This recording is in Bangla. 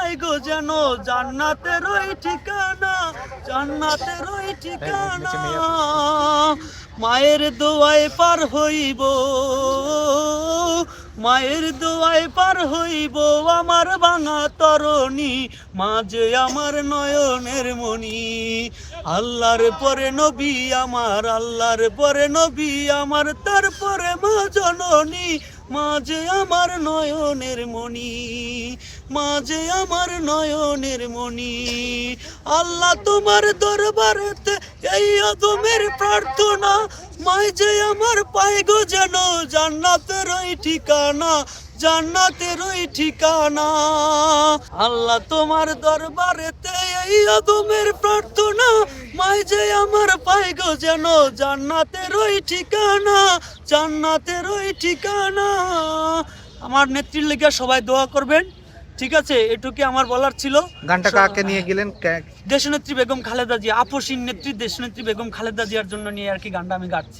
পাই গো যেন জান্নাতের ওই ঠিকানা, জান্নাতের ওই ঠিকানা। মায়ের দোয়ায় পার হইব, মায়ের দোয়ায় পার হইব আমার ভাঙা তরণী, মাঝে আমার নয়নের মণি। আল্লাহর পরে নবী আমার, আল্লাহর পরে নবী আমার, তারপরে মা জননী, মাঝে আমার নয়নের মণি, মাঝে আমার নয়নের মণি। আল্লাহ তোমার দরবারেতে এই আদমের প্রার্থনা, মাঝে আমার পাই গো যেন জান্নাতের ওই ঠিকানা, জান্নাতের ওই ঠিকানা। আল্লাহ তোমার দরবারেতে এই আদমের প্রার্থনা, মাঝে আমার পাই গো যেন জান্নাতের ওই ঠিকানা, জান্নাতের ওই ঠিকানা। আমার নেত্রীর লেগে সবাই দোয়া করবেন, ঠিক আছে? এটুকু আমার বলার ছিল। গানটা কাকে নিয়ে গেলেন? দেশনেত্রী বেগম খালেদা জিয়া, আপসীন নেত্রী দেশনেত্রী বেগম খালেদা জিয়ার জন্য নিয়ে আর কি গানটা আমি গাচ্ছি।